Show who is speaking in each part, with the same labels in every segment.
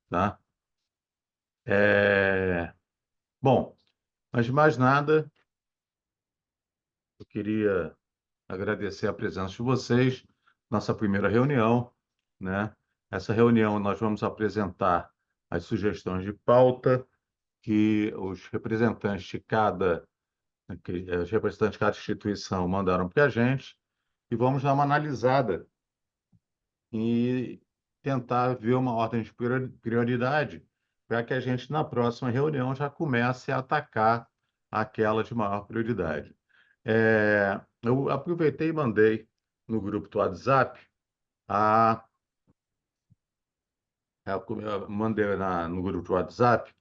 Speaker 1: tá? É, Bom, antes de mais nada, eu queria agradecer a presença de vocês, nossa primeira reunião, né? Essa reunião nós vamos apresentar as sugestões de pauta que os representantes de cada instituição mandaram para a gente e vamos dar uma analisada e tentar ver uma ordem de prioridade para que a gente, na próxima reunião, já comece a atacar aquela de maior prioridade. Eu aproveitei e mandei no grupo do WhatsApp a, eu mandei no grupo do WhatsApp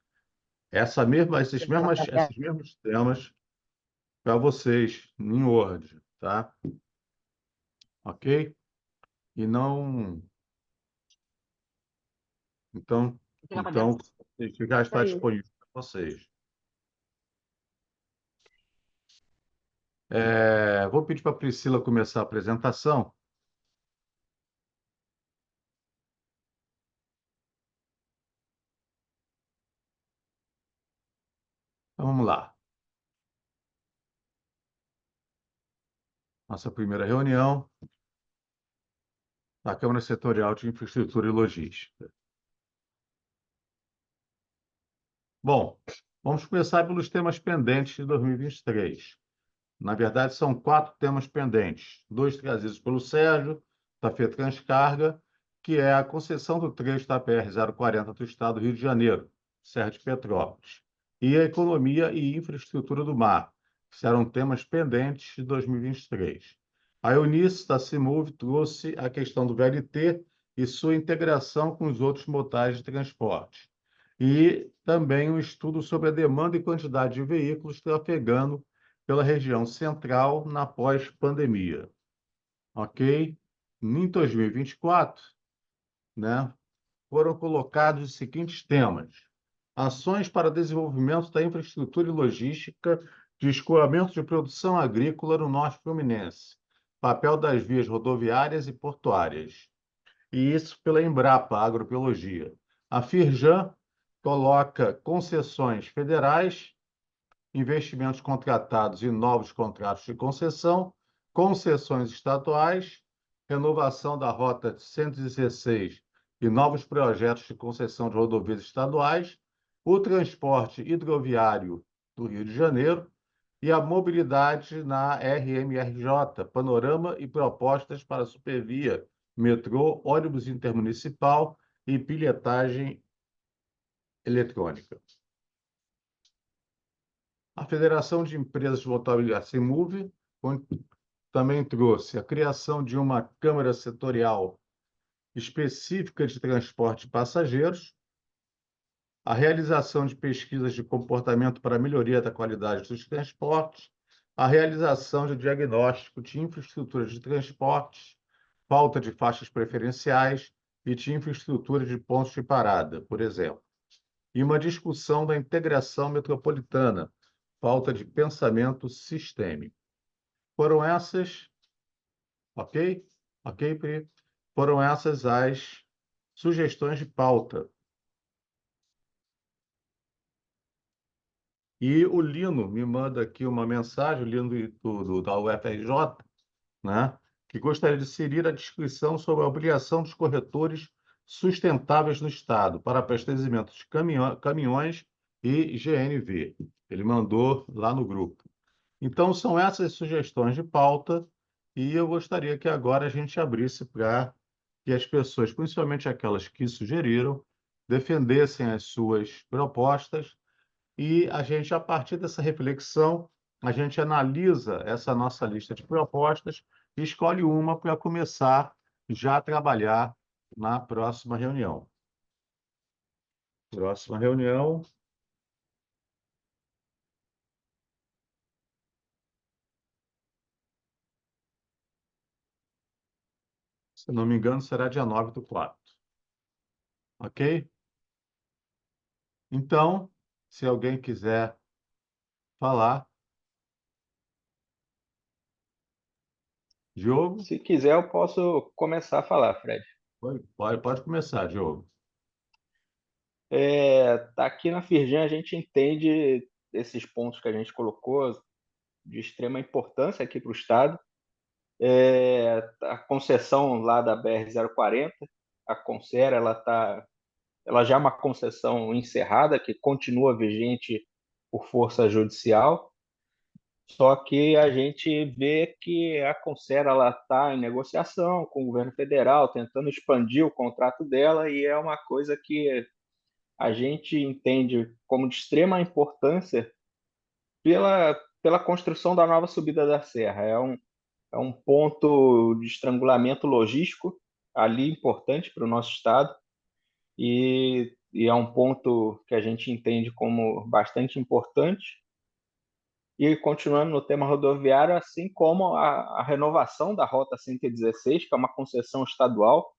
Speaker 1: esses mesmos temas para vocês em Word, tá? Ok? E não, então isso já está disponível para vocês. Vou pedir para a Priscila começar a apresentação. Então, vamos lá. Nossa primeira reunião da Câmara Setorial de Infraestrutura e Logística. Bom, vamos começar pelos temas pendentes de 2023. Na verdade, são 4 temas pendentes. 2 trazidos pelo Sérgio, da FETranscarga, que é a concessão do trecho da PR-040 do Estado do Rio de Janeiro, Serra de Petrópolis, e a economia e infraestrutura do mar, que serão temas pendentes de 2023. A Eunice, da Cimove, trouxe a questão do VLT e sua integração com os outros modais de transporte. E também um estudo sobre a demanda e quantidade de veículos trafegando pela região central na pós-pandemia. Ok? Em 2024, né, foram colocados os seguintes temas: ações para desenvolvimento da infraestrutura e logística de escoamento de produção agrícola no Norte Fluminense, papel das vias rodoviárias e portuárias. E isso pela Embrapa Agrobiologia. A Firjan coloca concessões federais, investimentos contratados e novos contratos de concessão, concessões estaduais, renovação da Rota 116 e novos projetos de concessão de rodovias estaduais, o transporte hidroviário do Rio de Janeiro e a mobilidade na RMRJ, panorama e propostas para supervia, metrô, ônibus intermunicipal e bilhetagem eletrônica. A Federação de Empresas de Mobilidade, a CEMUV, também trouxe a criação de uma Câmara Setorial específica de transporte de passageiros, a realização de pesquisas de comportamento para a melhoria da qualidade dos transportes, a realização de diagnóstico de infraestruturas de transportes, falta de faixas preferenciais e de infraestrutura de pontos de parada, por exemplo, e uma discussão da integração metropolitana, falta de pensamento sistêmico. Foram essas, ok? Ok, Pri? Foram essas as sugestões de pauta. E o Lino me manda aqui uma mensagem, o Lino da UFRJ, né, que gostaria de inserir a descrição sobre a obrigação dos corretores sustentáveis no Estado para abastecimento de caminhões e GNV. Ele mandou lá no grupo. Então, são essas sugestões de pauta e eu gostaria que agora a gente abrisse para que as pessoas, principalmente aquelas que sugeriram, defendessem as suas propostas e a gente, a partir dessa reflexão, a gente analisa essa nossa lista de propostas e escolhe uma para começar já a trabalhar na próxima reunião. Próxima reunião, se não me engano, será dia 9/4. Ok? Então, se alguém quiser falar, Diogo,
Speaker 2: Se quiser, eu posso começar a falar, Fred.
Speaker 1: pode começar, Diogo.
Speaker 2: Aqui na Firjan a gente entende esses pontos que a gente colocou de extrema importância aqui para o Estado. A concessão lá da BR-040, a Concera, ela já é uma concessão encerrada, que continua vigente por força judicial, só que a gente vê que a Concera está em negociação com o governo federal, tentando expandir o contrato dela, e é uma coisa que a gente entende como de extrema importância pela construção da nova subida da serra. É um ponto de estrangulamento logístico ali importante para o nosso estado e é um ponto que a gente entende como bastante importante. E continuando no tema rodoviário, assim como a renovação da Rota 116, que é uma concessão estadual,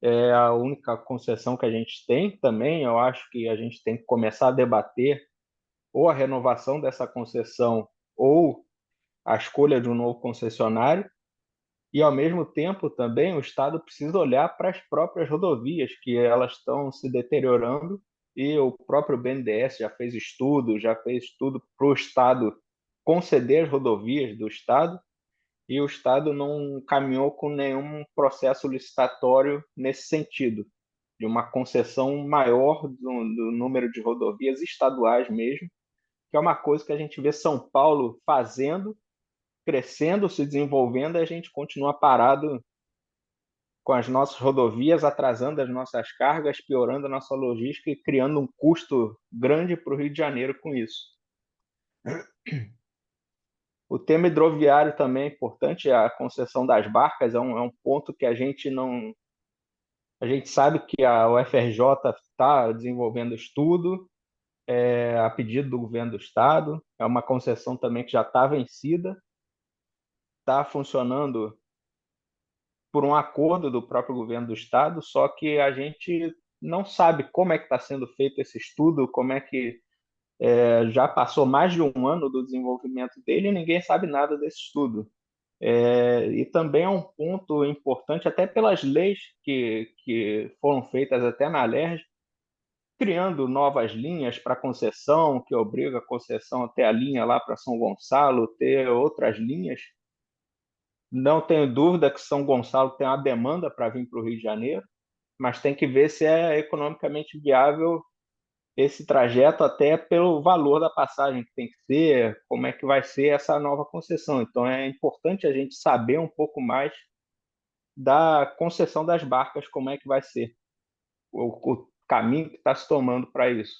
Speaker 2: é a única concessão que a gente tem também. Eu acho que a gente tem que começar a debater ou a renovação dessa concessão ou a escolha de um novo concessionário. E, ao mesmo tempo, também o Estado precisa olhar para as próprias rodovias, que elas estão se deteriorando, e o próprio BNDES já fez estudo para o Estado conceder as rodovias do Estado, e o Estado não caminhou com nenhum processo licitatório nesse sentido, de uma concessão maior do número de rodovias estaduais mesmo, que é uma coisa que a gente vê São Paulo fazendo, crescendo, se desenvolvendo, e a gente continua parado com as nossas rodovias, atrasando as nossas cargas, piorando a nossa logística e criando um custo grande para o Rio de Janeiro com isso. O tema hidroviário também é importante, a concessão das barcas é um ponto que a gente não. A gente sabe que a UFRJ está desenvolvendo estudo, a pedido do governo do estado, é uma concessão também que já está vencida, está funcionando por um acordo do próprio governo do estado, só que a gente não sabe como é que está sendo feito esse estudo, como é que já passou mais de um ano do desenvolvimento dele e ninguém sabe nada desse estudo. E também é um ponto importante, até pelas leis que foram feitas até na LERJ, criando novas linhas para concessão, que obriga a concessão até a linha lá para São Gonçalo, ter outras linhas. Não tenho dúvida que São Gonçalo tem uma demanda para vir para o Rio de Janeiro, mas tem que ver se é economicamente viável esse trajeto, até pelo valor da passagem que tem que ser, como é que vai ser essa nova concessão. Então é importante a gente saber um pouco mais da concessão das barcas, como é que vai ser, o caminho que está se tomando para isso.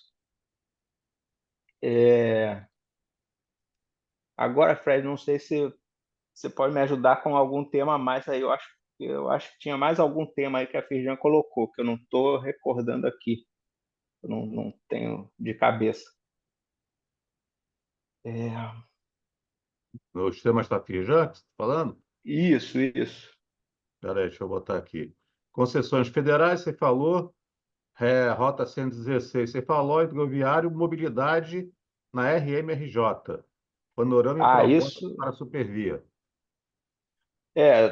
Speaker 2: Agora, Fred, não sei se você pode me ajudar com algum tema a mais aí. Eu acho que tinha mais algum tema aí que a Firjan colocou, que eu não estou recordando aqui. Eu não tenho de cabeça. É,
Speaker 1: Os temas da Firjan, que você está falando?
Speaker 2: isso, isso.
Speaker 1: Espera aí, deixa eu botar aqui. Concessões federais, você falou. Rota 116, você falou. Hidroviário, mobilidade na RMRJ. Panorama e
Speaker 2: Ah,
Speaker 1: proposta
Speaker 2: isso.
Speaker 1: para a Supervia.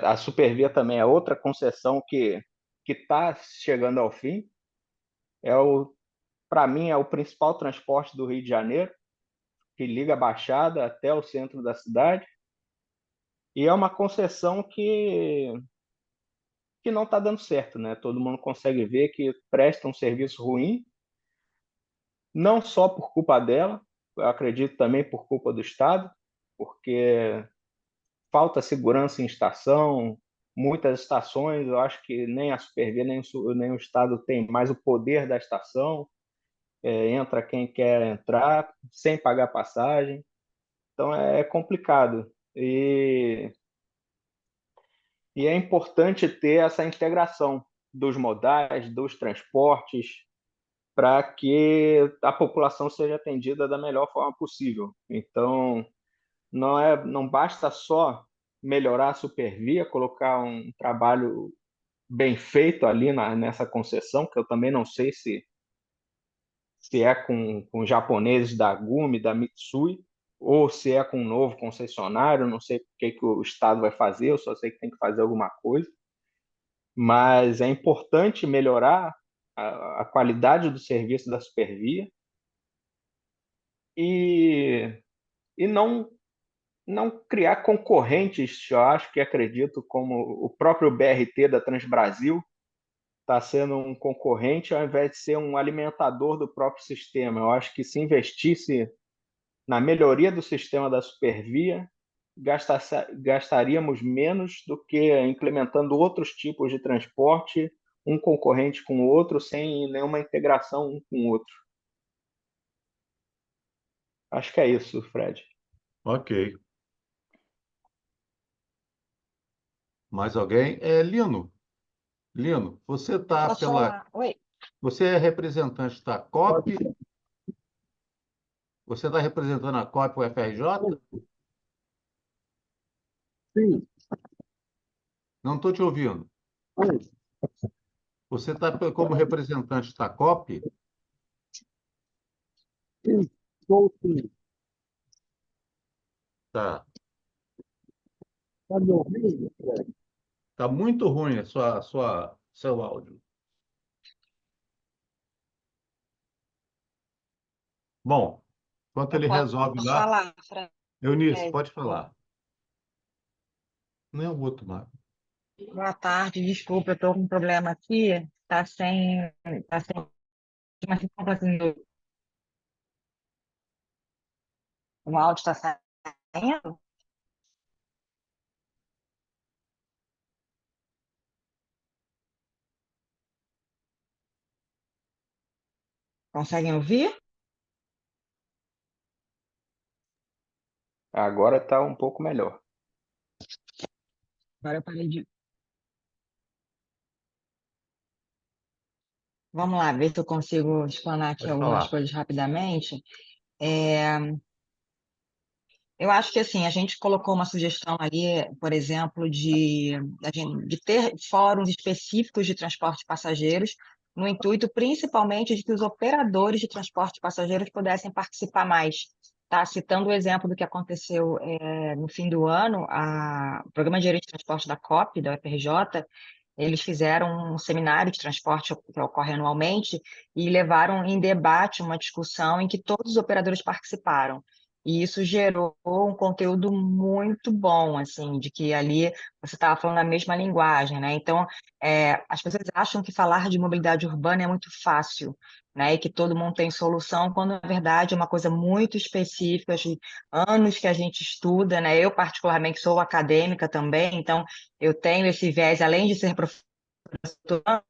Speaker 2: A Supervia também é outra concessão que está chegando ao fim. Para mim, é o principal transporte do Rio de Janeiro, que liga a Baixada até o centro da cidade. E é uma concessão que não está dando certo, né? Todo mundo consegue ver que presta um serviço ruim, não só por culpa dela, eu acredito também por culpa do Estado, porque falta segurança em estação, muitas estações, eu acho que nem a Supervia nem o Estado tem mais o poder da estação, entra quem quer entrar, sem pagar passagem, então é complicado. E é importante ter essa integração dos modais, dos transportes, para que a população seja atendida da melhor forma possível. Então, não basta só melhorar a Supervia, colocar um trabalho bem feito ali nessa concessão, que eu também não sei se é com japoneses da Gumi, da Mitsui, ou se é com um novo concessionário, não sei o que o Estado vai fazer, eu só sei que tem que fazer alguma coisa, mas é importante melhorar a qualidade do serviço da Supervia e, e não criar concorrentes, eu acho que acredito, como o próprio BRT da Transbrasil está sendo um concorrente ao invés de ser um alimentador do próprio sistema. Eu acho que se investisse na melhoria do sistema da Supervia, gastaríamos menos do que implementando outros tipos de transporte, um concorrente com o outro, sem nenhuma integração um com o outro. Acho que é isso, Fred.
Speaker 1: Ok. Mais alguém? Lino, você está
Speaker 3: Posso falar? Oi.
Speaker 1: Você é representante da COP? Você está representando a COP UFRJ?
Speaker 4: Sim,
Speaker 1: Não estou te ouvindo.
Speaker 4: oi,
Speaker 1: Você está como representante da COP?
Speaker 4: sim, estou sim.
Speaker 1: Tá.
Speaker 4: Está me ouvindo, Fred?
Speaker 1: Tá muito ruim seu áudio. Bom, enquanto
Speaker 3: Eu
Speaker 1: ele resolve
Speaker 3: posso
Speaker 1: lá,
Speaker 3: falar, Fred?
Speaker 1: Eunice, pode falar. Não é o outro, Marco.
Speaker 3: Boa tarde, desculpa, eu estou com um problema aqui. Tá sem, mas assim, o áudio está saindo? Conseguem ouvir?
Speaker 2: Agora está um pouco melhor.
Speaker 3: Agora eu parei de. Vamos lá, ver se eu consigo explanar aqui
Speaker 1: Pode
Speaker 3: algumas
Speaker 1: falar.
Speaker 3: coisas rapidamente. É, Eu acho que assim, a gente colocou uma sugestão ali, por exemplo, de ter fóruns específicos de transporte de passageiros, no intuito principalmente de que os operadores de transporte de passageiros pudessem participar mais. Tá? Citando o exemplo do que aconteceu no fim do ano, o Programa de Gerente de Transporte da COP, da UFRJ, eles fizeram um seminário de transporte que ocorre anualmente e levaram em debate uma discussão em que todos os operadores participaram. E isso gerou um conteúdo muito bom, assim, de que ali você estava falando a mesma linguagem, né? Então, as pessoas acham que falar de mobilidade urbana é muito fácil, né? E que todo mundo tem solução, quando na verdade é uma coisa muito específica, de anos que a gente estuda, né? Eu, particularmente, sou acadêmica também, então eu tenho esse viés, além de ser professora,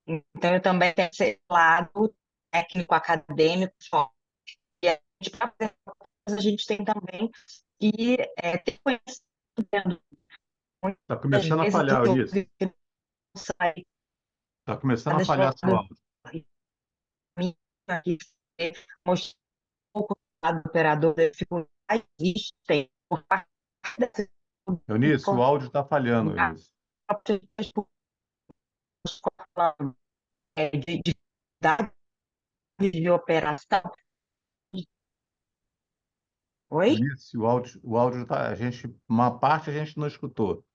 Speaker 3: então eu também tenho esse lado técnico, acadêmico, forte. E a gente tem também que ter conhecimento.
Speaker 1: Está
Speaker 3: Muitas
Speaker 1: começando a
Speaker 3: vezes
Speaker 1: falhar,
Speaker 3: eu
Speaker 1: Eunice.
Speaker 3: ouvi saídas
Speaker 1: Está começando a falhar seu
Speaker 3: fora
Speaker 1: áudio.
Speaker 3: que mostrar um pouco do operador da dificuldade existem por parte dessa
Speaker 1: Eunice, o áudio está falhando, Eunice.
Speaker 3: de dados de operação. Oi?
Speaker 1: Eunice, o áudio tá, uma parte a gente não escutou.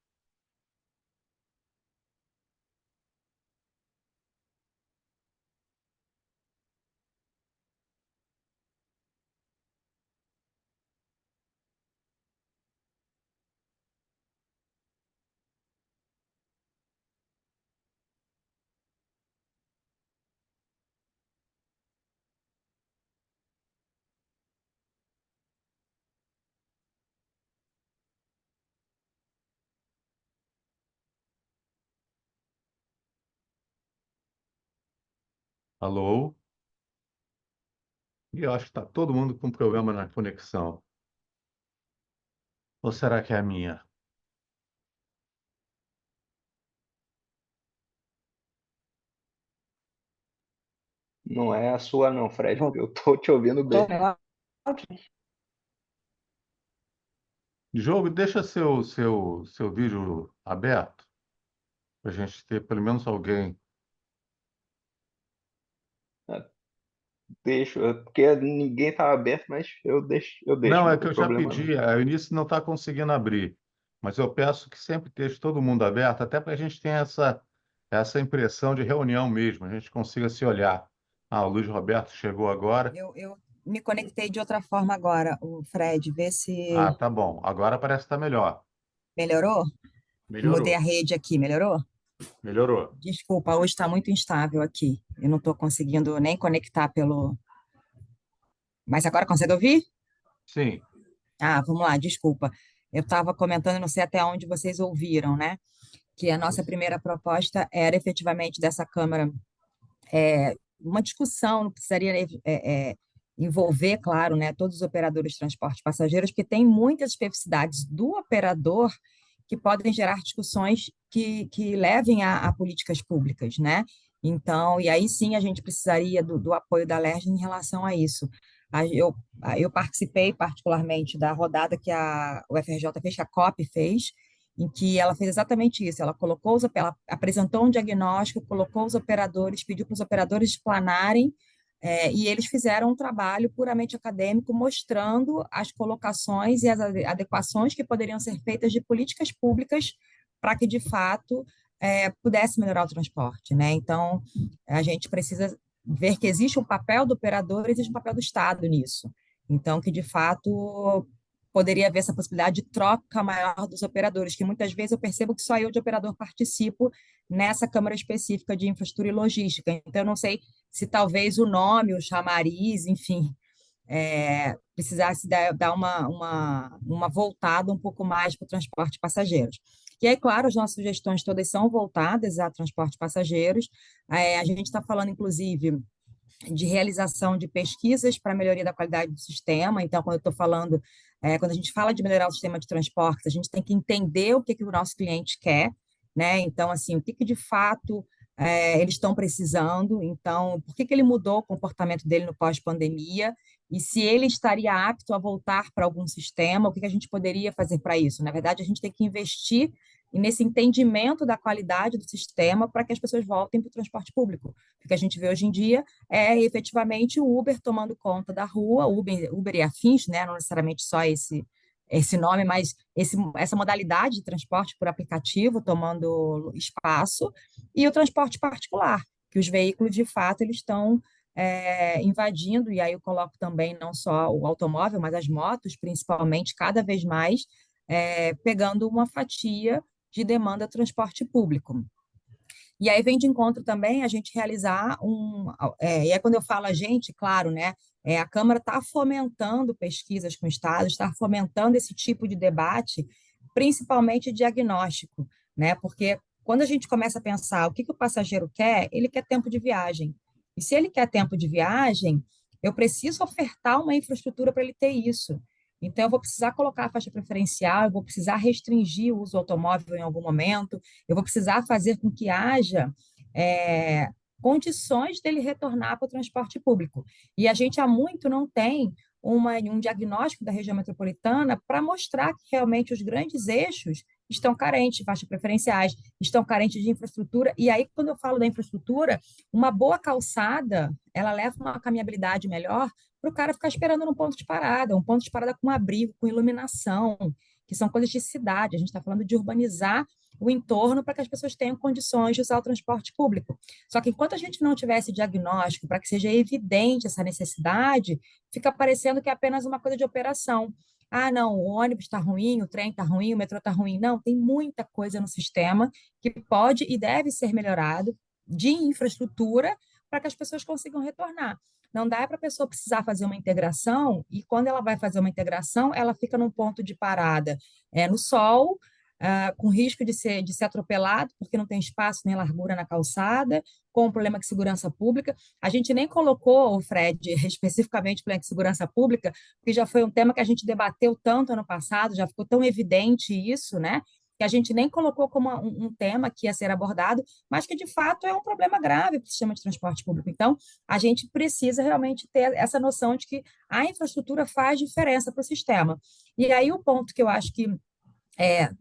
Speaker 1: Alô? E eu acho que está todo mundo com problema na conexão. Ou será que é a minha?
Speaker 2: Não é a sua não, Fred, porque eu estou te ouvindo bem.
Speaker 1: Diogo, deixa seu vídeo aberto, para a gente ter pelo menos alguém.
Speaker 2: Deixo, porque ninguém estava aberto, mas eu deixo,
Speaker 1: Não,
Speaker 2: não
Speaker 1: é que
Speaker 2: tem
Speaker 1: eu já
Speaker 2: problema não.
Speaker 1: pedi, a Eunice não está conseguindo abrir, mas eu peço que sempre deixe todo mundo aberto, até para a gente ter essa impressão de reunião mesmo, a gente consiga se olhar. Ah, o Luiz Roberto chegou agora.
Speaker 3: Eu me conectei de outra forma agora, o Fred, vê se
Speaker 1: Ah, tá bom. Agora parece que está melhor.
Speaker 3: melhorou. Mudei a
Speaker 1: Melhorou,
Speaker 3: rede aqui, melhorou?
Speaker 1: melhorou.
Speaker 3: Desculpa, hoje está muito instável aqui. Eu não estou conseguindo nem conectar pelo. Mas agora consegue ouvir?
Speaker 1: Sim,
Speaker 3: Ah, vamos lá, desculpa. Eu estava comentando, não sei até onde vocês ouviram, né? Que a nossa primeira proposta era efetivamente dessa Câmara uma discussão, não precisaria envolver, claro, né, todos os operadores de transporte passageiros, porque tem muitas especificidades do operador que podem gerar discussões que levem a políticas públicas, né? Então, e aí sim a gente precisaria do apoio da LERJ em relação a isso. Eu participei particularmente da rodada que a UFRJ fez, que a COP fez, em que ela fez exatamente isso. Ela apresentou um diagnóstico, colocou os operadores, pediu para os operadores explanarem, e eles fizeram um trabalho puramente acadêmico, mostrando as colocações e as adequações que poderiam ser feitas de políticas públicas para que, de fato, pudesse melhorar o transporte, né? Então, a gente precisa ver que existe um papel do operador e existe um papel do Estado nisso. Então, que, de fato, poderia haver essa possibilidade de troca maior dos operadores, que muitas vezes eu percebo que só eu de operador participo nessa Câmara específica de infraestrutura e logística. Então, eu não sei se talvez o nome, o chamariz, enfim, precisasse dar uma voltada um pouco mais para o transporte de passageiros. E aí, claro, as nossas sugestões todas são voltadas a transporte de passageiros. A gente está falando, inclusive, de realização de pesquisas para melhoria da qualidade do sistema. Então, quando eu estou falando, quando a gente fala de melhorar o sistema de transportes, a gente tem que entender o que o nosso cliente quer, né? Então, assim, o que de fato eles estão precisando, então, por que ele mudou o comportamento dele no pós-pandemia, e se ele estaria apto a voltar para algum sistema, o que a gente poderia fazer para isso? Na verdade, a gente tem que investir nesse entendimento da qualidade do sistema para que as pessoas voltem para o transporte público. O que a gente vê hoje em dia é efetivamente o Uber tomando conta da rua, Uber e afins, né? Não necessariamente só esse nome, mas essa modalidade de transporte por aplicativo tomando espaço, e o transporte particular, que os veículos, de fato, eles estão invadindo, e aí eu coloco também não só o automóvel, mas as motos, principalmente, cada vez mais, pegando uma fatia de demanda de transporte público. E aí vem de encontro também a gente realizar e aí quando eu falo a gente, claro, né, a Câmara está fomentando pesquisas com o Estado, está fomentando esse tipo de debate, principalmente diagnóstico, né, porque quando a gente começa a pensar o que o passageiro quer, ele quer tempo de viagem. E se ele quer tempo de viagem, eu preciso ofertar uma infraestrutura para ele ter isso. Então, eu vou precisar colocar a faixa preferencial, eu vou precisar restringir o uso do automóvel em algum momento, eu vou precisar fazer com que haja é, condições dele retornar para o transporte público. E a gente há muito não tem um diagnóstico da região metropolitana para mostrar que realmente os grandes eixos estão carentes de faixas preferenciais, estão carentes de infraestrutura. E aí, quando eu falo da infraestrutura, uma boa calçada, ela leva uma caminhabilidade melhor para o cara ficar esperando num ponto de parada, um ponto de parada com abrigo, com iluminação, que são coisas de cidade. A gente está falando de urbanizar o entorno para que as pessoas tenham condições de usar o transporte público. Só que enquanto a gente não tiver esse diagnóstico para que seja evidente essa necessidade, fica parecendo que é apenas uma coisa de operação. Ah, não, o ônibus está ruim, o trem está ruim, o metrô está ruim. Não, tem muita coisa no sistema que pode e deve ser melhorado de infraestrutura para que as pessoas consigam retornar. Não dá para a pessoa precisar fazer uma integração e quando ela vai fazer uma integração, ela fica num ponto de parada no sol, com risco de ser atropelado, porque não tem espaço nem largura na calçada, com um problema de segurança pública. A gente nem colocou, Fred, especificamente problema de segurança pública, porque já foi um tema que a gente debateu tanto ano passado, já ficou tão evidente isso, né? Que a gente nem colocou como um tema que ia ser abordado, mas que de fato é um problema grave para o sistema de transporte público. Então, a gente precisa realmente ter essa noção de que a infraestrutura faz diferença para o sistema. E aí, o ponto que eu acho que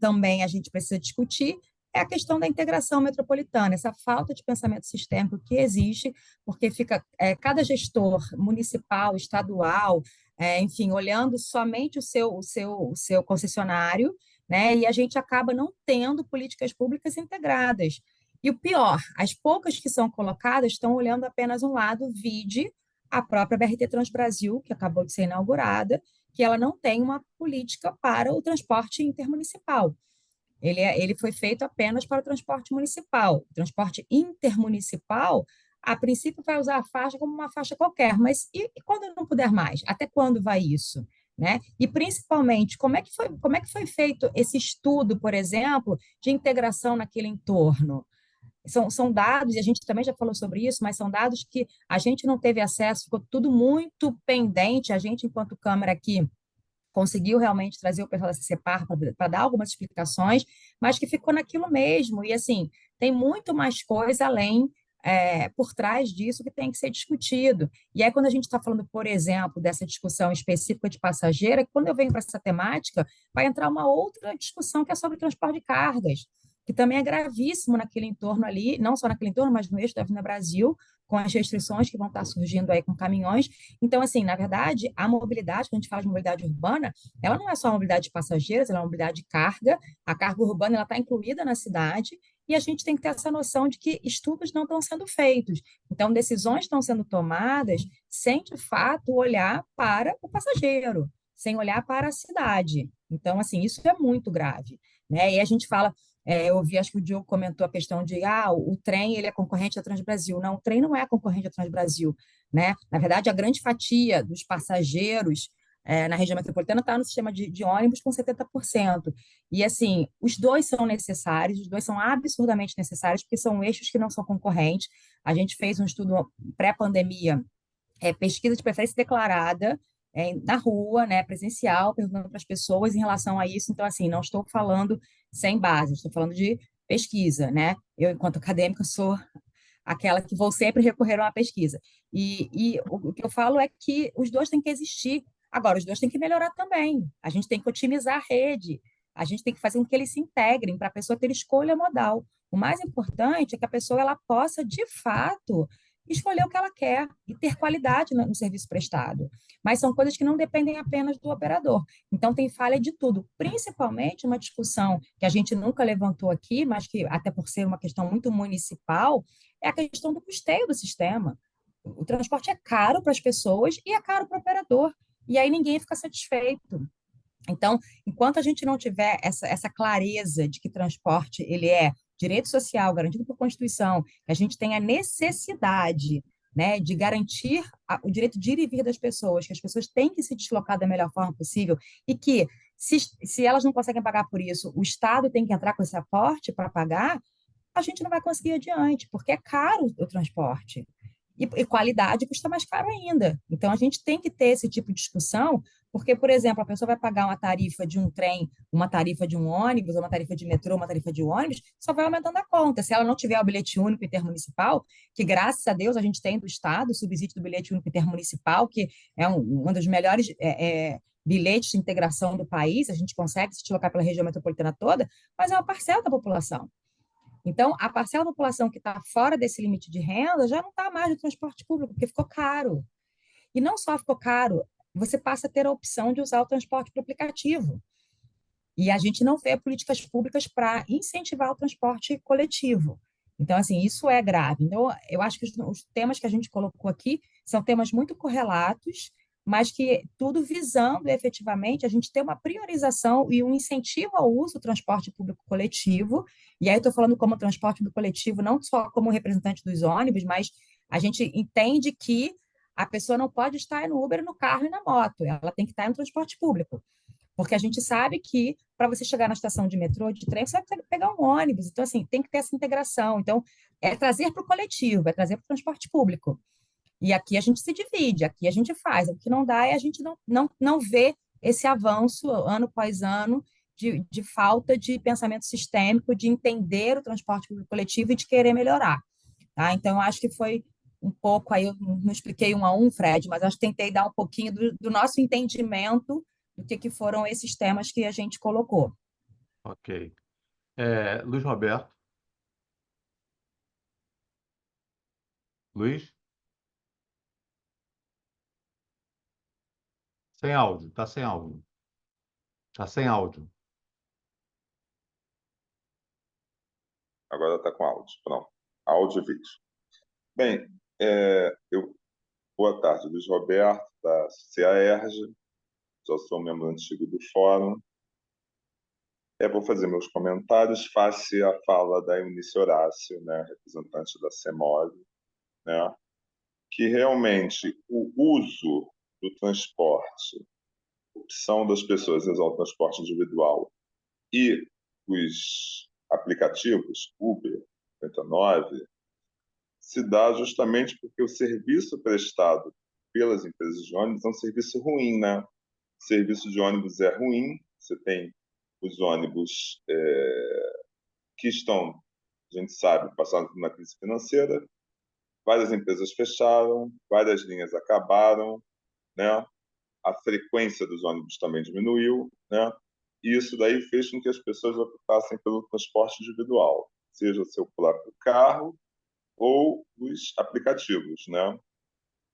Speaker 3: também a gente precisa discutir é a questão da integração metropolitana, essa falta de pensamento sistêmico que existe, porque fica cada gestor municipal, estadual, enfim, olhando somente o seu concessionário, né? E a gente acaba não tendo políticas públicas integradas.
Speaker 5: E o pior, as poucas que são colocadas estão olhando apenas um lado, vide a própria BRT Transbrasil, que acabou de ser inaugurada, que ela não tem uma política para o transporte intermunicipal. Ele foi feito apenas para o transporte municipal. O transporte intermunicipal, a princípio, vai usar a faixa como uma faixa qualquer, mas e quando não puder mais? Até quando vai isso? Né? E, principalmente, como é que foi feito esse estudo, por exemplo, de integração naquele entorno? São dados, e a gente também já falou sobre isso, mas são dados que a gente não teve acesso, ficou tudo muito pendente, a gente, enquanto Câmara aqui, conseguiu realmente trazer o pessoal da CCPAR para dar algumas explicações, mas que ficou naquilo mesmo. E, assim, tem muito mais coisa além, por trás disso, que tem que ser discutido. E aí, quando a gente está falando, por exemplo, dessa discussão específica de passageira, quando eu venho para essa temática, vai entrar uma outra discussão que é sobre transporte de cargas, que também é gravíssimo naquele entorno ali, não só naquele entorno, mas no eixo da Avenida Brasil, com as restrições que vão estar surgindo aí com caminhões. Então, assim, na verdade, a mobilidade, quando a gente fala de mobilidade urbana, ela não é só a mobilidade de passageiros, ela é uma mobilidade de carga. A carga urbana ela está incluída na cidade e a gente tem que ter essa noção de que estudos não estão sendo feitos. Então, decisões estão sendo tomadas sem, de fato, olhar para o passageiro, sem olhar para a cidade. Então, assim, isso é muito grave, né? E a gente fala, eu ouvi, acho que o Diogo comentou a questão de, o trem ele é concorrente da Transbrasil. Não, o trem não é concorrente da Transbrasil, né? Na verdade, a grande fatia dos passageiros na região metropolitana está no sistema de ônibus com 70%. E, assim, os dois são necessários, os dois são absurdamente necessários, porque são eixos que não são concorrentes. A gente fez um estudo pré-pandemia, pesquisa de preferência declarada, na rua, né, presencial, perguntando para as pessoas em relação a isso. Então, assim, não estou falando sem base, estou falando de pesquisa, né? Eu, enquanto acadêmica, sou aquela que vou sempre recorrer a uma pesquisa. E o que eu falo é que os dois têm que existir. Agora, os dois têm que melhorar também. A gente tem que otimizar a rede, a gente tem que fazer com que eles se integrem para a pessoa ter escolha modal. O mais importante é que a pessoa ela possa, de fato, escolher o que ela quer e ter qualidade no serviço prestado. Mas são coisas que não dependem apenas do operador. Então, tem falha de tudo, principalmente uma discussão que a gente nunca levantou aqui, mas que, até por ser uma questão muito municipal, é a questão do custeio do sistema. O transporte é caro para as pessoas e é caro para o operador. E aí ninguém fica satisfeito. Então, enquanto a gente não tiver essa clareza de que transporte ele é direito social garantido por Constituição, que a gente tem a necessidade, né, de garantir o direito de ir e vir das pessoas, que as pessoas têm que se deslocar da melhor forma possível e que, se elas não conseguem pagar por isso, o Estado tem que entrar com esse aporte para pagar, a gente não vai conseguir ir adiante, porque é caro o transporte. E qualidade custa mais caro ainda. Então, a gente tem que ter esse tipo de discussão, porque, por exemplo, a pessoa vai pagar uma tarifa de um trem, uma tarifa de um ônibus, uma tarifa de metrô, uma tarifa de ônibus, só vai aumentando a conta. Se ela não tiver o bilhete único intermunicipal, que graças a Deus a gente tem do Estado, o subsídio do bilhete único intermunicipal, que é um dos melhores bilhetes de integração do país, a gente consegue se deslocar pela região metropolitana toda, mas é uma parcela da população. Então, a parcela da população que está fora desse limite de renda já não está mais no transporte público, porque ficou caro. E não só ficou caro, você passa a ter a opção de usar o transporte por aplicativo. E a gente não vê políticas públicas para incentivar o transporte coletivo. Então, assim, isso é grave. Então, eu acho que os temas que a gente colocou aqui são temas muito correlatos, mas que tudo visando efetivamente a gente ter uma priorização e um incentivo ao uso do transporte público coletivo. E aí eu estou falando como transporte público coletivo, não só como representante dos ônibus, mas a gente entende que a pessoa não pode estar no Uber, no carro e na moto, ela tem que estar no transporte público. Porque a gente sabe que para você chegar na estação de metrô, de trem, você vai ter que pegar um ônibus. Então, assim, tem que ter essa integração. Então, é trazer para o coletivo, é trazer para o transporte público. E aqui a gente se divide, aqui a gente faz. O que não dá é a gente não ver esse avanço, ano após ano, de falta de pensamento sistêmico, de entender o transporte público coletivo e de querer melhorar. Tá? Então, eu acho que foi um pouco, aí eu não expliquei um a um, Fred, mas acho que tentei dar um pouquinho do nosso entendimento do que foram esses temas que a gente colocou.
Speaker 1: Ok. Luiz Roberto. Luiz? Sem áudio, tá sem áudio. Tá sem áudio.
Speaker 6: agora está com áudio. Pronto. Áudio e vídeo. Bem, boa tarde, Luiz Roberto, da CAERJ. Já sou membro antigo do Fórum. Vou fazer meus comentários face à fala da Eunice Horácio, né, representante da CEMOV, né, que realmente o uso do transporte, opção das pessoas usar o transporte individual e os aplicativos, Uber, 99, se dá justamente porque o serviço prestado pelas empresas de ônibus é um serviço ruim, né? O serviço de ônibus é ruim, você tem os ônibus que estão, a gente sabe, passando por uma crise financeira, várias empresas fecharam, várias linhas acabaram, né? A frequência dos ônibus também diminuiu, né? E isso daí fez com que as pessoas optassem pelo transporte individual, seja o seu próprio carro ou os aplicativos, né?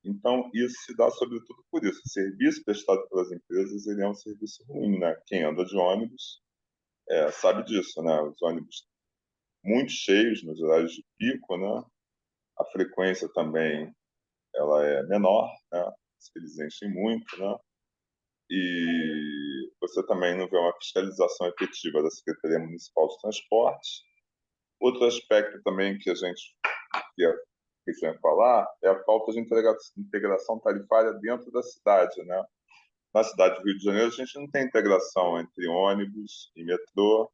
Speaker 6: Então, isso se dá sobretudo por isso. O serviço prestado pelas empresas ele é um serviço ruim, né? Quem anda de ônibus sabe disso, né? Os ônibus muito cheios nos horários de pico, né? A frequência também ela é menor, né? Eles enchem muito, né? E você também não vê uma fiscalização efetiva da Secretaria Municipal de Transportes. Outro aspecto também que a gente queria falar é a falta de integração tarifária dentro da cidade, né? Na cidade do Rio de Janeiro, a gente não tem integração entre ônibus e metrô,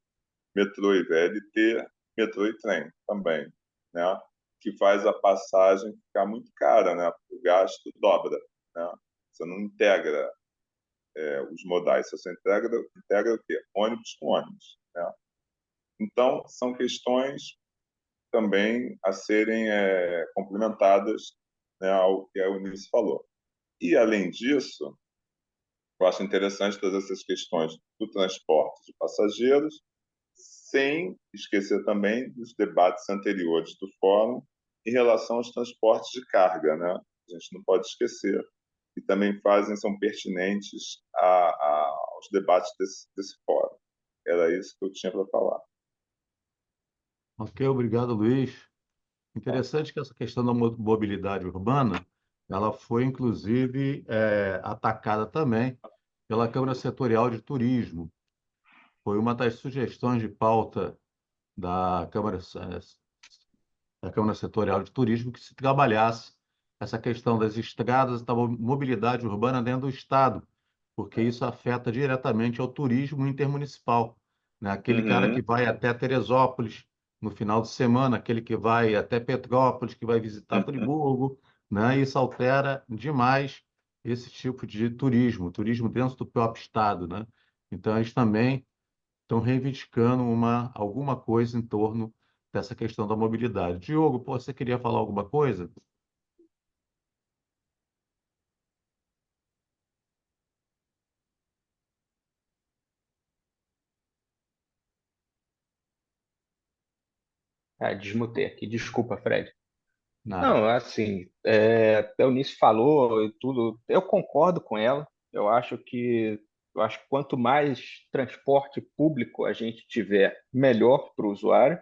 Speaker 6: metrô e VLT, metrô e trem também, né? Que faz a passagem ficar muito cara, né? O gasto dobra, né? Você não integra os modais, você integra o quê? Ônibus com ônibus, né? Então, são questões também a serem complementadas, né, ao que a Eunice falou. E, além disso, eu acho interessante todas essas questões do transporte de passageiros, sem esquecer também dos debates anteriores do Fórum em relação aos transportes de carga, né? A gente não pode esquecer. E também são pertinentes aos debates desse fórum. Era isso que eu tinha para falar.
Speaker 1: Ok, obrigado, Luiz. Interessante que essa questão da mobilidade urbana, ela foi inclusive atacada também pela Câmara Setorial de Turismo. Foi uma das sugestões de pauta da Câmara Setorial de Turismo que se trabalhasse essa questão das estradas e da mobilidade urbana dentro do Estado, porque isso afeta diretamente ao turismo intermunicipal, né? Aquele cara que
Speaker 6: Uhum.
Speaker 1: vai até Teresópolis no final de semana, aquele que vai até Petrópolis, que vai visitar Friburgo, né? Isso altera demais esse tipo de turismo dentro do próprio Estado, né? Então, eles também estão reivindicando alguma coisa em torno dessa questão da mobilidade. Diogo, pô, você queria falar alguma coisa?
Speaker 2: Desmutei aqui. Desculpa, Fred.
Speaker 1: Nada.
Speaker 2: Não, assim, a Eunice falou e tudo, eu concordo com ela. Eu acho que quanto mais transporte público a gente tiver, melhor para o usuário.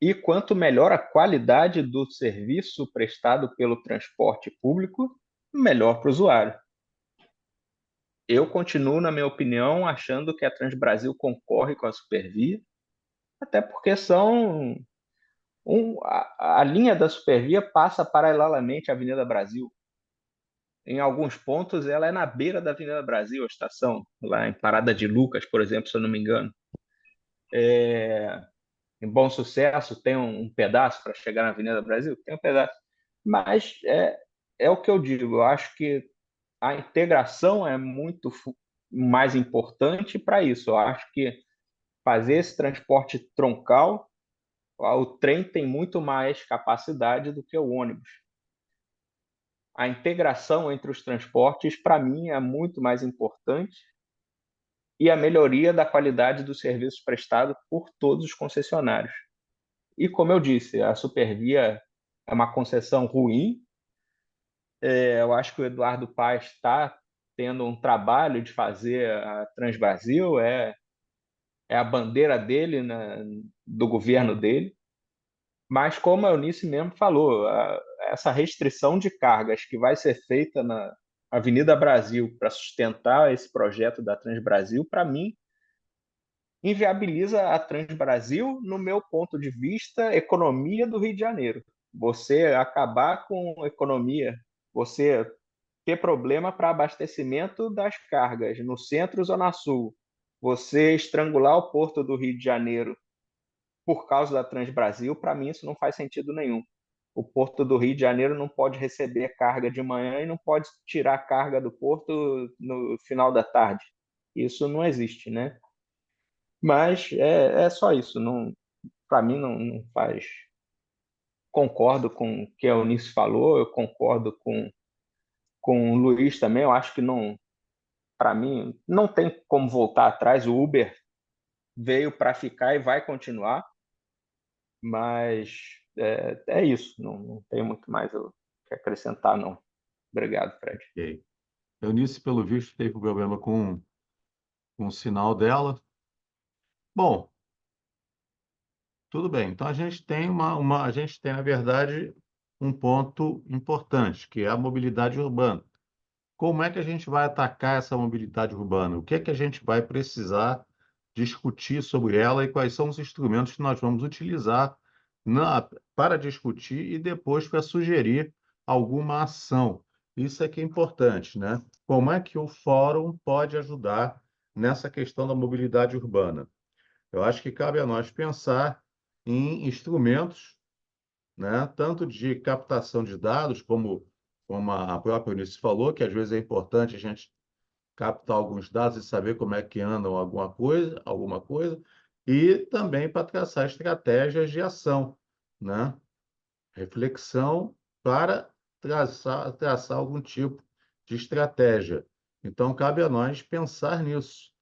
Speaker 2: E quanto melhor a qualidade do serviço prestado pelo transporte público, melhor para o usuário. Eu continuo, na minha opinião, achando que a Transbrasil concorre com a Supervia, até porque a linha da Supervia passa paralelamente à Avenida Brasil. Em alguns pontos, ela é na beira da Avenida Brasil, a estação, lá em Parada de Lucas, por exemplo, se eu não me engano. Em Bom Sucesso, tem um pedaço para chegar na Avenida Brasil? Tem um pedaço. Mas é o que eu digo, eu acho que a integração é muito mais importante para isso. Eu acho que fazer esse transporte troncal, o trem tem muito mais capacidade do que o ônibus. A integração entre os transportes, para mim, é muito mais importante e a melhoria da qualidade dos serviços prestados por todos os concessionários. E, como eu disse, a Supervia é uma concessão ruim. Eu acho que o Eduardo Paes está tendo um trabalho de fazer a Transbrasil, é a bandeira dele, do governo dele. Mas, como a Eunice mesmo falou, essa restrição de cargas que vai ser feita na Avenida Brasil para sustentar esse projeto da Transbrasil, para mim, inviabiliza a Transbrasil, no meu ponto de vista, economia do Rio de Janeiro. Você acabar com a economia, você ter problema para abastecimento das cargas no centro e zona sul, você estrangular o porto do Rio de Janeiro por causa da Transbrasil, para mim isso não faz sentido nenhum. O porto do Rio de Janeiro não pode receber carga de manhã e não pode tirar carga do porto no final da tarde. Isso não existe, né? Mas é só isso. Não, para mim não faz. Concordo com o que a Eunice falou, eu concordo com o Luiz também. Eu acho que não, para mim, não tem como voltar atrás. O Uber veio para ficar e vai continuar, mas é isso. Não tem muito mais o que acrescentar, não. Obrigado, Fred.
Speaker 1: Ok. Eunice, pelo visto, teve um problema com o sinal dela. Bom, tudo bem. Então a gente tem a gente tem, na verdade, um ponto importante, que é a mobilidade urbana. Como é que a gente vai atacar essa mobilidade urbana? O que é que a gente vai precisar discutir sobre ela e quais são os instrumentos que nós vamos utilizar para discutir e depois para sugerir alguma ação? Isso é que é importante, né? Como é que o fórum pode ajudar nessa questão da mobilidade urbana? Eu acho que cabe a nós pensar em instrumentos, né, tanto de captação de dados, como a própria Eunice falou, que às vezes é importante a gente captar alguns dados e saber como é que andam alguma coisa, e também para traçar estratégias de ação, né? Reflexão para traçar algum tipo de estratégia. Então, cabe a nós pensar nisso,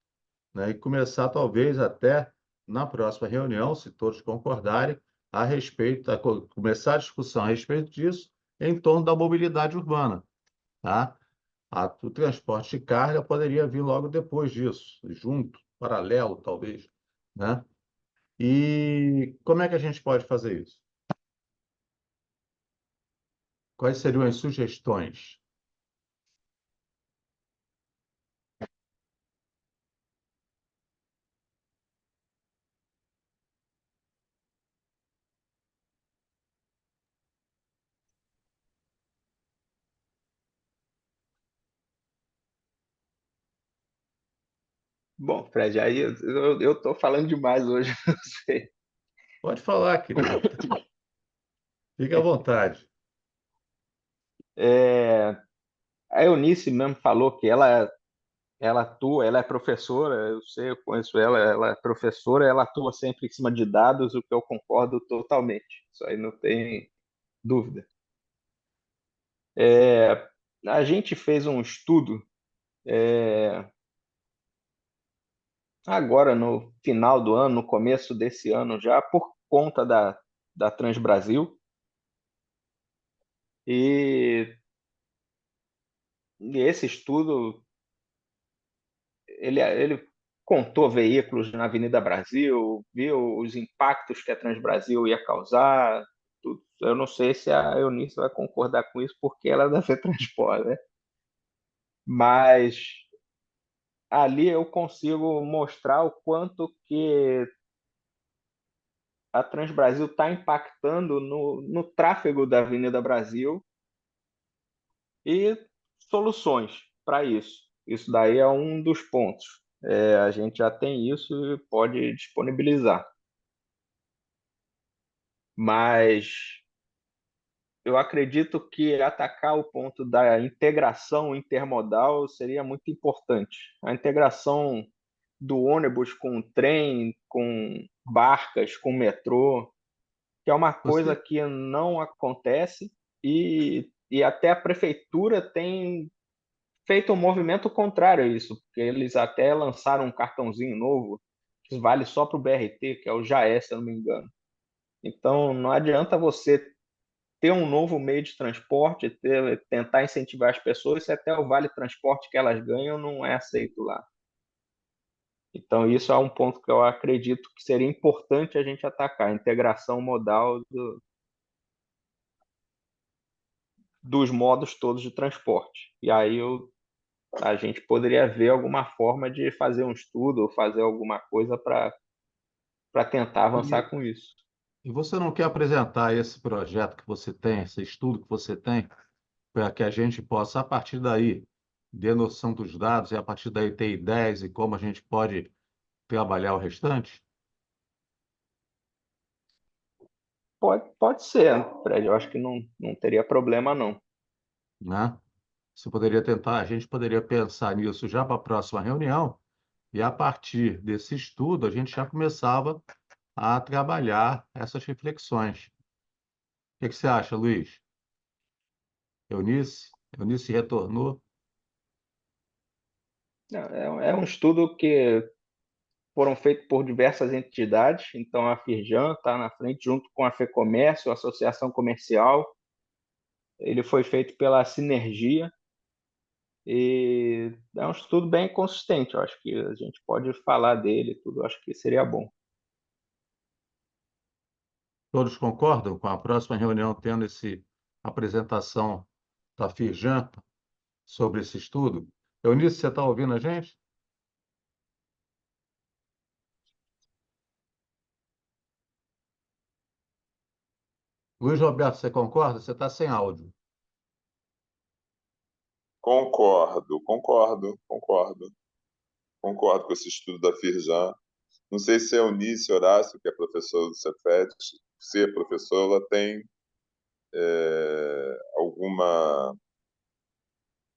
Speaker 1: né? E começar, talvez, até na próxima reunião, se todos concordarem, começar a discussão a respeito disso em torno da mobilidade urbana, tá? O transporte de carga poderia vir logo depois disso, junto, paralelo, talvez, né? E como é que a gente pode fazer isso? Quais seriam as sugestões?
Speaker 2: Bom, Fred, aí eu tô falando demais hoje, não sei.
Speaker 1: Pode falar, querido. Fique à vontade.
Speaker 2: A Eunice mesmo falou que ela atua, ela é professora, eu sei, eu conheço ela é professora, ela atua sempre em cima de dados, o que eu concordo totalmente. Isso aí não tem dúvida. A gente fez um estudo agora no final do ano, no começo desse ano já, por conta da Transbrasil, e, e esse estudo ele contou veículos na Avenida Brasil, viu os impactos que a Transbrasil ia causar. Tudo. Eu não sei se a Eunice vai concordar com isso, porque ela é da Transport, né? Mas ali eu consigo mostrar o quanto que a Transbrasil está impactando no tráfego da Avenida Brasil e soluções para isso. Isso daí é um dos pontos. A gente já tem isso e pode disponibilizar. Mas eu acredito que atacar o ponto da integração intermodal seria muito importante. A integração do ônibus com o trem, com barcas, com metrô, que é uma coisa
Speaker 1: Você,
Speaker 2: que não acontece e até a prefeitura tem feito um movimento contrário a isso, porque eles até lançaram um cartãozinho novo que vale só para o BRT, que é o JAE, se eu não me engano. Então, não adianta você ter um novo meio de transporte, tentar incentivar as pessoas, se até o vale transporte que elas ganham não é aceito lá. Então, isso é um ponto que eu acredito que seria importante a gente atacar, a integração modal dos modos todos de transporte. E aí a gente poderia ver alguma forma de fazer um estudo ou fazer alguma coisa para tentar
Speaker 1: E,
Speaker 2: avançar com isso.
Speaker 1: e você não quer apresentar esse projeto que você tem, esse estudo que você tem, para que a gente possa, a partir daí, ter noção dos dados e a partir daí ter ideias e como a gente pode trabalhar o restante?
Speaker 2: Pode ser, Fred. Eu acho que não teria problema, não.
Speaker 1: Né? Você poderia tentar, a gente poderia pensar nisso já para a próxima reunião, e a partir desse estudo a gente já começava a trabalhar essas reflexões. O que que você acha, Luiz? Eunice? Eunice retornou?
Speaker 2: É um estudo que foram feitos por diversas entidades. Então, a Firjan está na frente, junto com a FEComércio, a Associação Comercial. Ele foi feito pela Sinergia e é um estudo bem consistente. Eu acho que a gente pode falar dele, tudo. Eu acho que seria bom.
Speaker 1: Todos concordam com a próxima reunião tendo essa apresentação da Firjan sobre esse estudo? Eunice, você está ouvindo a gente? Luiz Roberto, você concorda? Você está sem áudio.
Speaker 6: Concordo com esse estudo da Firjan. Não sei se é Eunice Horácio, que é professora do Cefet, ser professora, ela tem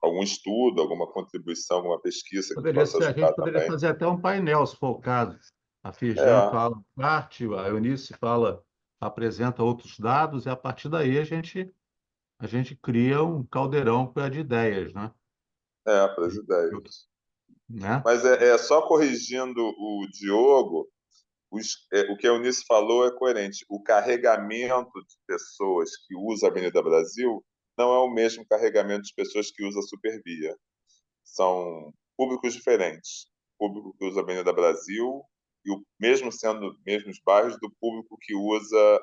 Speaker 6: algum estudo, alguma contribuição, alguma pesquisa que
Speaker 1: Poderia
Speaker 6: possa
Speaker 1: ser, a gente
Speaker 6: ajudar
Speaker 1: poderia
Speaker 6: também.
Speaker 1: fazer até um painel, se for o caso. A Firjan
Speaker 6: É,
Speaker 1: fala parte, a Eunice fala, apresenta outros dados, e a partir daí a gente cria um caldeirão de ideias, né?
Speaker 6: para as ideias.
Speaker 1: Né?
Speaker 6: Mas é só corrigindo o Diogo, o que a Eunice falou é coerente. O carregamento de pessoas que usam a Avenida Brasil não é o mesmo carregamento de pessoas que usam a Supervia. São públicos diferentes. O público que usa a Avenida Brasil e mesmo sendo mesmos bairros do público que usa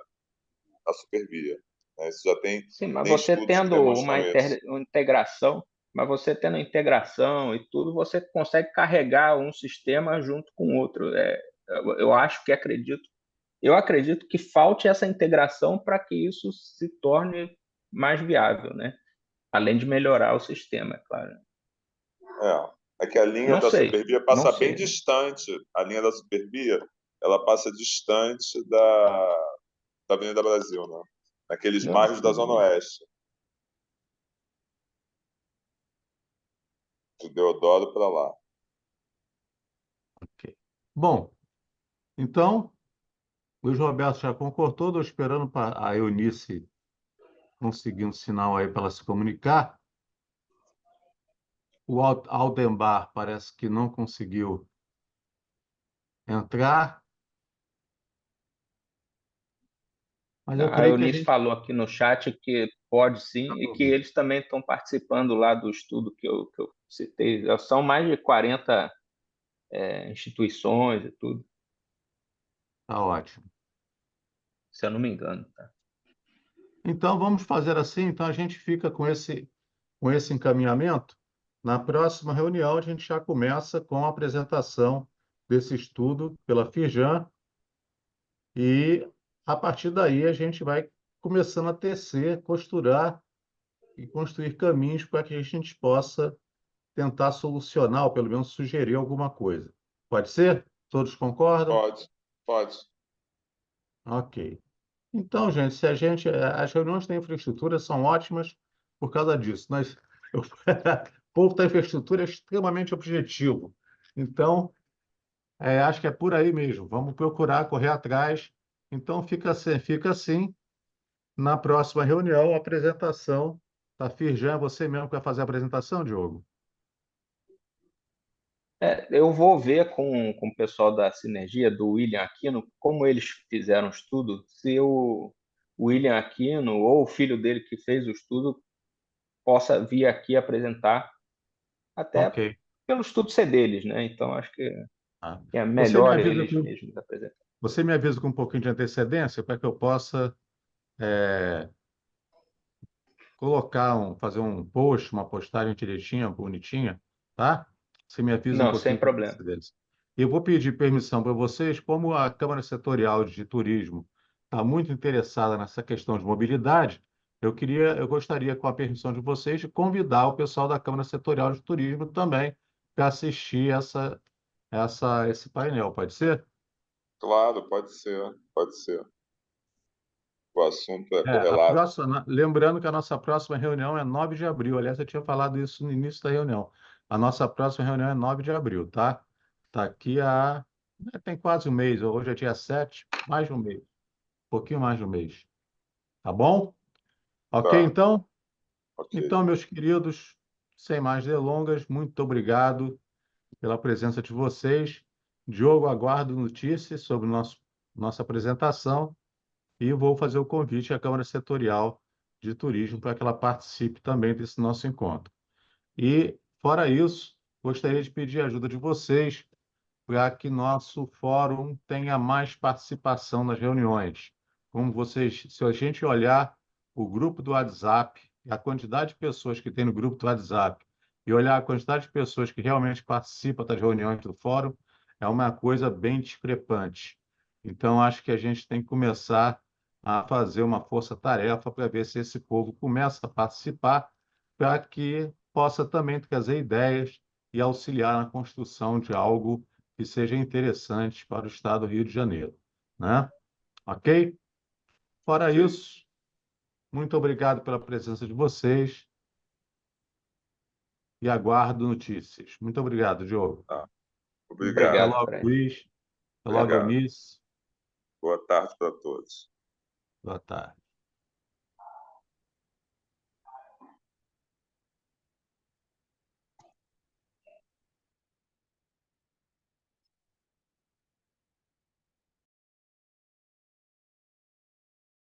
Speaker 6: a Supervia. Né? Isso já
Speaker 2: Sim, mas
Speaker 6: tem
Speaker 2: você
Speaker 6: estudos que
Speaker 2: tendo
Speaker 6: demonstram isso.
Speaker 2: uma integração, mas você tendo integração e tudo, você consegue carregar um sistema junto com o outro. Eu acho que eu acredito que falte essa integração para que isso se torne mais viável, né? Além de melhorar o sistema, é claro.
Speaker 6: É que a linha
Speaker 2: Não
Speaker 6: da
Speaker 2: sei,
Speaker 6: Supervia
Speaker 2: não
Speaker 6: passa bem
Speaker 2: sei, né?
Speaker 6: distante. A linha da Supervia, ela passa distante da Avenida Brasil, né? Naqueles
Speaker 2: Não,
Speaker 6: bairros da Zona Oeste, de Deodoro para lá.
Speaker 1: Ok. Bom, então, Luiz Roberto já concordou, estou esperando para a Eunice conseguir um sinal aí para ela se comunicar. O Aldemar parece que não conseguiu entrar, mas eu
Speaker 2: A
Speaker 1: creio que a
Speaker 2: Eunice
Speaker 1: gente.
Speaker 2: falou aqui no chat que pode sim
Speaker 1: Tá
Speaker 2: e que
Speaker 1: ouvindo.
Speaker 2: eles também estão participando lá do estudo que eu citei. São mais de 40 instituições e tudo,
Speaker 1: Tá ótimo.
Speaker 2: se eu não me engano. Tá?
Speaker 1: Então, vamos fazer assim. Então, a gente fica com esse encaminhamento. Na próxima reunião, a gente já começa com a apresentação desse estudo pela Firjan e, a partir daí, a gente vai começando a tecer, costurar e construir caminhos para que a gente possa tentar solucionar, ou pelo menos sugerir alguma coisa. Pode ser? Todos concordam?
Speaker 6: Pode, pode.
Speaker 1: Ok. Então, gente, se a gente, as reuniões da infraestrutura são ótimas por causa disso. O povo da infraestrutura é extremamente objetivo. Então, acho que é por aí mesmo. Vamos procurar correr atrás. Então, fica assim. Na próxima reunião, a apresentação da Firjan. É você mesmo que vai fazer a apresentação, Diogo?
Speaker 2: Eu vou ver com o pessoal da Sinergia, do William Aquino, como eles fizeram o estudo, se o William Aquino ou o filho dele que fez o estudo possa vir aqui apresentar, até
Speaker 1: Ok.
Speaker 2: pelo estudo ser deles, né? Então, acho que
Speaker 1: Tá?
Speaker 2: Que é
Speaker 1: Você me
Speaker 2: melhor
Speaker 1: avisa
Speaker 2: eles
Speaker 1: com,
Speaker 2: mesmos apresentar.
Speaker 1: você me avisa com um pouquinho de antecedência para que eu possa fazer um post, uma postagem direitinha, bonitinha, tá? Você me avisa um
Speaker 2: Não, sem
Speaker 1: pouquinho com
Speaker 2: problema.
Speaker 1: antecedência. Eu vou pedir permissão para vocês, como a Câmara Setorial de Turismo está muito interessada nessa questão de mobilidade, eu gostaria, com a permissão de vocês, de convidar o pessoal da Câmara Setorial de Turismo também para assistir esse painel, pode ser?
Speaker 6: Claro, pode ser, pode ser. O assunto é
Speaker 1: A
Speaker 6: correlato.
Speaker 1: próxima, lembrando que a nossa próxima reunião é 9 de abril. Aliás, eu tinha falado isso no início da reunião. A nossa próxima reunião é 9 de abril, tá? Tá aqui tem quase um mês. Hoje é dia 7, mais de um mês. Um pouquinho mais de um mês. Tá bom? Ok,
Speaker 6: Tá,
Speaker 1: então?
Speaker 6: ok.
Speaker 1: Então, meus queridos, sem mais delongas, muito obrigado pela presença de vocês. Diogo, aguardo notícias sobre nossa apresentação. E vou fazer o convite à Câmara Setorial de Turismo para que ela participe também desse nosso encontro. E, fora isso, gostaria de pedir a ajuda de vocês para que nosso fórum tenha mais participação nas reuniões. Como vocês, se a gente olhar o grupo do WhatsApp, a quantidade de pessoas que tem no grupo do WhatsApp, e olhar a quantidade de pessoas que realmente participam das reuniões do fórum, é uma coisa bem discrepante. Então, acho que a gente tem que começar a fazer uma força-tarefa para ver se esse povo começa a participar, para que possa também trazer ideias e auxiliar na construção de algo que seja interessante para o estado do Rio de Janeiro, né? Ok? Fora
Speaker 6: Ok.
Speaker 1: isso, muito obrigado pela presença de vocês e aguardo notícias. Muito obrigado, Diogo.
Speaker 6: Tá.
Speaker 1: Até
Speaker 6: Obrigado.
Speaker 2: Obrigado,
Speaker 1: logo,
Speaker 2: Fred.
Speaker 1: Luiz. Até logo,
Speaker 6: Obrigado.
Speaker 1: Eunice.
Speaker 6: Boa tarde para todos.
Speaker 1: Boa tarde.